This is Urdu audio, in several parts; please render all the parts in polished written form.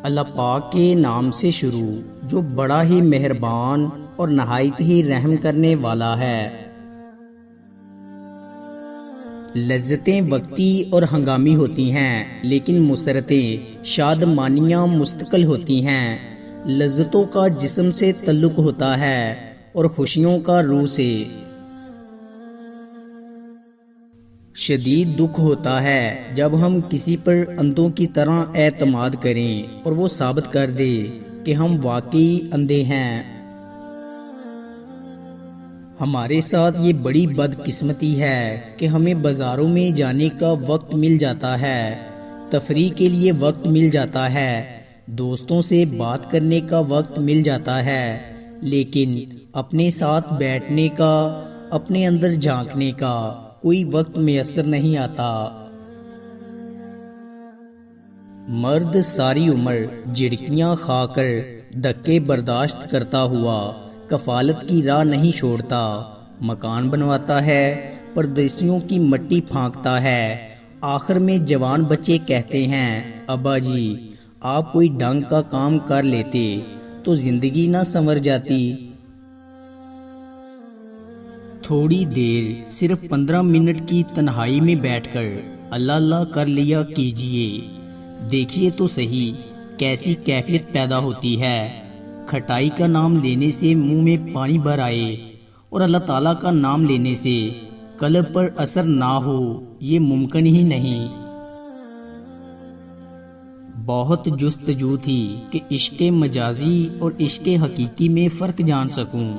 اللہ پاک کے نام سے شروع جو بڑا ہی مہربان اور نہایت ہی رحم کرنے والا ہے۔ لذتیں وقتی اور ہنگامی ہوتی ہیں، لیکن مسرتیں شادمانیاں مستقل ہوتی ہیں۔ لذتوں کا جسم سے تعلق ہوتا ہے اور خوشیوں کا روح سے۔ شدید دکھ ہوتا ہے جب ہم کسی پر اندھوں کی طرح اعتماد کریں اور وہ ثابت کر دے کہ ہم واقعی اندھے ہیں۔ ہمارے ساتھ یہ بڑی بدقسمتی ہے کہ ہمیں بازاروں میں جانے کا وقت مل جاتا ہے، تفریح کے لیے وقت مل جاتا ہے، دوستوں سے بات کرنے کا وقت مل جاتا ہے، لیکن اپنے ساتھ بیٹھنے کا، اپنے اندر جھانکنے کا کوئی وقت میسر نہیں آتا۔ مرد ساری عمر جھڑکیاں کھا کر دھکے برداشت کرتا ہوا کفالت کی راہ نہیں چھوڑتا، مکان بنواتا ہے، پردیسیوں کی مٹی پھانکتا ہے، آخر میں جوان بچے کہتے ہیں ابا جی آپ کوئی ڈھنگ کا کام کر لیتے تو زندگی نہ سنور جاتی۔ تھوڑی دیر صرف 15 منٹ کی تنہائی میں بیٹھ کر اللہ اللہ کر لیا کیجئے، دیکھیے تو صحیح کیسی کیفیت پیدا ہوتی ہے۔ کھٹائی کا نام لینے سے منہ میں پانی بھر آئے اور اللہ تعالیٰ کا نام لینے سے قلب پر اثر نہ ہو، یہ ممکن ہی نہیں۔ بہت جستجو تھی کہ عشق مجازی اور عشق حقیقی میں فرق جان سکوں۔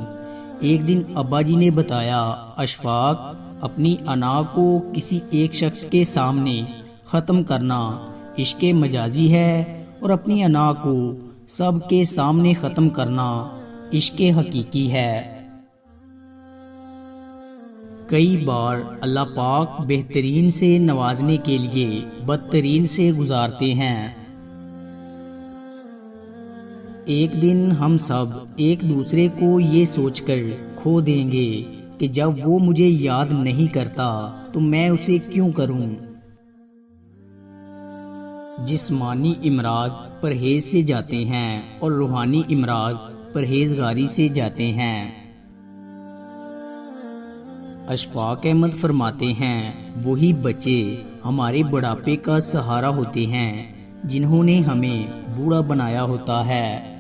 ایک دن ابا جی نے بتایا اشفاق اپنی انا کو کسی ایک شخص کے سامنے ختم کرنا عشق مجازی ہے اور اپنی انا کو سب کے سامنے ختم کرنا عشق حقیقی ہے۔ کئی بار اللہ پاک بہترین سے نوازنے کے لیے بدترین سے گزارتے ہیں۔ ایک دن ہم سب ایک دوسرے کو یہ سوچ کر کھو دیں گے کہ جب وہ مجھے یاد نہیں کرتا تو میں اسے کیوں کروں۔ جسمانی امراض پرہیز سے جاتے ہیں اور روحانی امراض پرہیزگاری سے جاتے ہیں۔ اشفاق احمد فرماتے ہیں وہی بچے ہمارے بڑھاپے کا سہارا ہوتے ہیں جنہوں نے ہمیں بوڑھا بنایا ہوتا ہے۔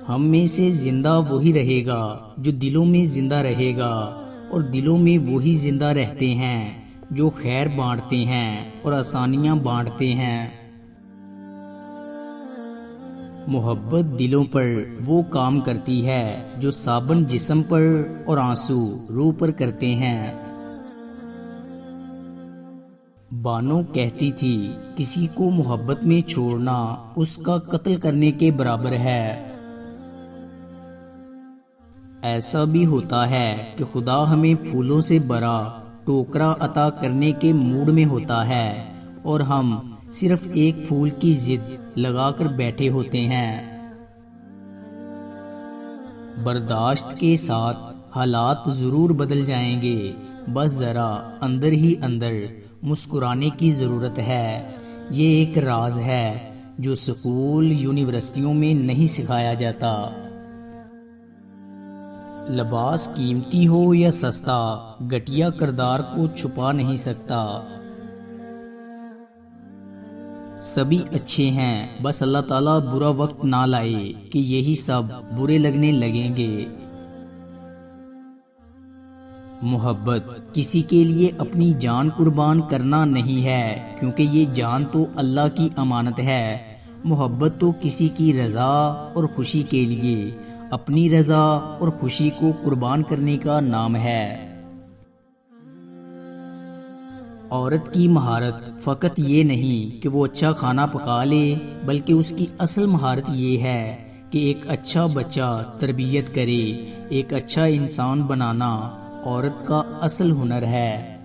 ہم میں سے زندہ وہی رہے گا جو دلوں میں زندہ رہے گا، اور دلوں میں وہی زندہ رہتے ہیں جو خیر بانٹتے ہیں اور آسانیاں بانٹتے ہیں۔ محبت دلوں پر وہ کام کرتی ہے جو صابن جسم پر اور آنسو روح پر کرتے ہیں۔ بانو کہتی تھی کسی کو محبت میں چھوڑنا اس کا قتل کرنے کے برابر ہے۔ ایسا بھی ہوتا ہے کہ خدا ہمیں پھولوں سے بھرا ٹوکرا عطا کرنے کے موڈ میں ہوتا ہے اور ہم صرف ایک پھول کی ضد لگا کر بیٹھے ہوتے ہیں۔ برداشت کے ساتھ حالات ضرور بدل جائیں گے، بس ذرا اندر ہی اندر مسکرانے کی ضرورت ہے۔ یہ ایک راز ہے جو سکول یونیورسٹیوں میں نہیں سکھایا جاتا۔ لباس قیمتی ہو یا سستا گھٹیا کردار کو چھپا نہیں سکتا۔ سبھی اچھے ہیں، بس اللہ تعالیٰ برا وقت نہ لائے کہ یہی سب برے لگنے لگیں گے۔ محبت کسی کے لیے اپنی جان قربان کرنا نہیں ہے، کیونکہ یہ جان تو اللہ کی امانت ہے۔ محبت تو کسی کی رضا اور خوشی کے لیے اپنی رضا اور خوشی کو قربان کرنے کا نام ہے۔ عورت کی مہارت فقط یہ نہیں کہ وہ اچھا کھانا پکا لے، بلکہ اس کی اصل مہارت یہ ہے کہ ایک اچھا بچہ تربیت کرے۔ ایک اچھا انسان بنانا عورت کا اصل ہنر ہے۔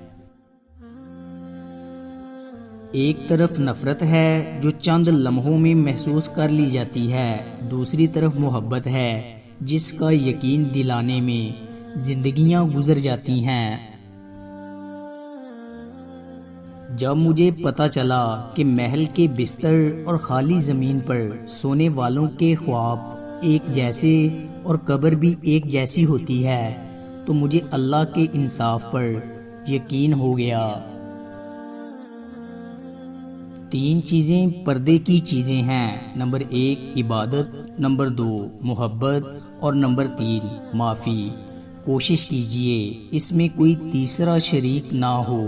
ایک طرف نفرت ہے جو چند لمحوں میں محسوس کر لی جاتی ہے، دوسری طرف محبت ہے جس کا یقین دلانے میں زندگیاں گزر جاتی ہیں۔ جب مجھے پتا چلا کہ محل کے بستر اور خالی زمین پر سونے والوں کے خواب ایک جیسے اور قبر بھی ایک جیسی ہوتی ہے تو مجھے اللہ کے انصاف پر یقین ہو گیا۔ 3 چیزیں پردے کی چیزیں ہیں۔ نمبر 1 عبادت، نمبر 2 محبت اور نمبر 3 معافی۔ کوشش کیجئے اس میں کوئی تیسرا شریک نہ ہو۔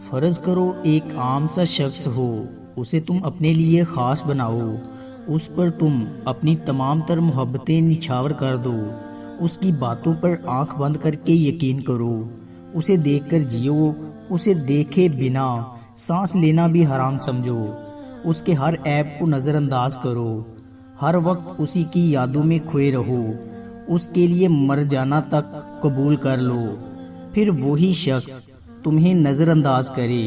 فرض کرو ایک عام سا شخص ہو، اسے تم اپنے لیے خاص بناؤ، اس پر تم اپنی تمام تر محبتیں نچھاور کر دو، اس کی باتوں پر آنکھ بند کر کے یقین کرو، اسے دیکھ کر جیو، اسے دیکھے بنا سانس لینا بھی حرام سمجھو، اس کے ہر عیب کو نظر انداز کرو، ہر وقت اسی کی یادوں میں کھوئے رہو، اس کے لیے مر جانا تک قبول کر لو۔ پھر وہی شخص تمہیں نظر انداز کرے،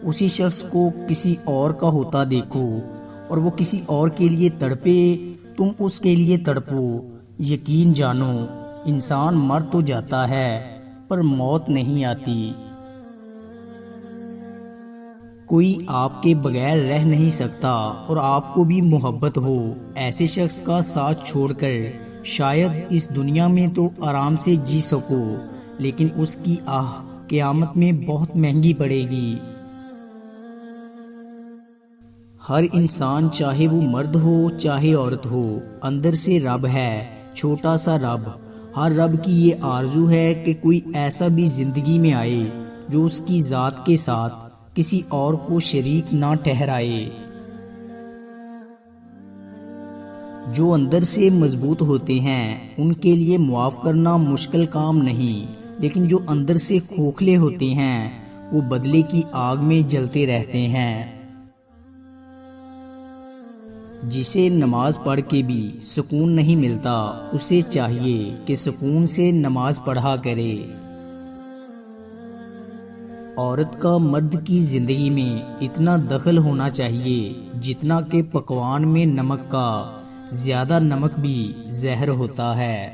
اسی شخص کو کسی اور کا ہوتا دیکھو اور وہ کسی اور کے لیے تڑپے، تم اس کے لیے تڑپو، یقین جانو انسان مر تو جاتا ہے پر موت نہیں آتی۔ کوئی آپ کے بغیر رہ نہیں سکتا اور آپ کو بھی محبت ہو، ایسے شخص کا ساتھ چھوڑ کر شاید اس دنیا میں تو آرام سے جی سکو، لیکن اس کی آہ قیامت میں بہت مہنگی پڑے گی۔ ہر انسان چاہے وہ مرد ہو چاہے عورت ہو، اندر سے رب ہے، چھوٹا سا رب۔ ہر رب کی یہ آرزو ہے کہ کوئی ایسا بھی زندگی میں آئے جو اس کی ذات کے ساتھ کسی اور کو شریک نہ ٹھہرائے۔ جو اندر سے مضبوط ہوتے ہیں ان کے لیے معاف کرنا مشکل کام نہیں، لیکن جو اندر سے کھوکھلے ہوتے ہیں وہ بدلے کی آگ میں جلتے رہتے ہیں۔ جسے نماز پڑھ کے بھی سکون نہیں ملتا، اسے چاہیے کہ سکون سے نماز پڑھا کرے۔ عورت کا مرد کی زندگی میں اتنا دخل ہونا چاہیے جتنا کہ پکوان میں نمک کا زیادہ نمک بھی زہر ہوتا ہے۔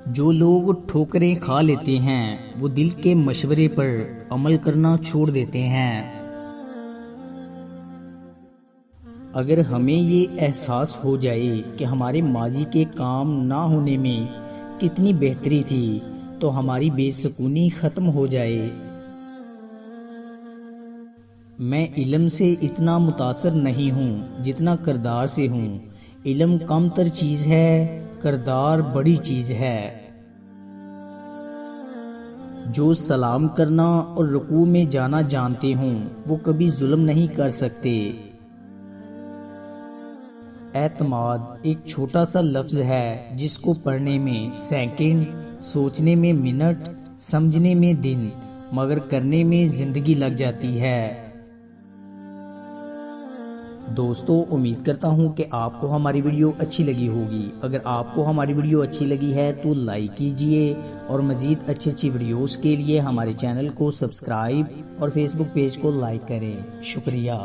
جو لوگ ٹھوکریں کھا لیتے ہیں وہ دل کے مشورے پر عمل کرنا چھوڑ دیتے ہیں۔ اگر ہمیں یہ احساس ہو جائے کہ ہمارے ماضی کے کام نہ ہونے میں کتنی بہتری تھی تو ہماری بے سکونی ختم ہو جائے۔ میں علم سے اتنا متاثر نہیں ہوں جتنا کردار سے ہوں۔ علم کم تر چیز ہے، کردار بڑی چیز ہے۔ جو سلام کرنا اور رکوع میں جانا جانتے ہوں وہ کبھی ظلم نہیں کر سکتے۔ اعتماد ایک چھوٹا سا لفظ ہے جس کو پڑھنے میں سیکنڈ، سوچنے میں منٹ، سمجھنے میں دن، مگر کرنے میں زندگی لگ جاتی ہے۔ دوستو، امید کرتا ہوں کہ آپ کو ہماری ویڈیو اچھی لگی ہوگی۔ اگر آپ کو ہماری ویڈیو اچھی لگی ہے تو لائک کیجئے اور مزید اچھی ویڈیوز کے لیے ہمارے چینل کو سبسکرائب اور فیس بک پیج کو لائک کریں۔ شکریہ۔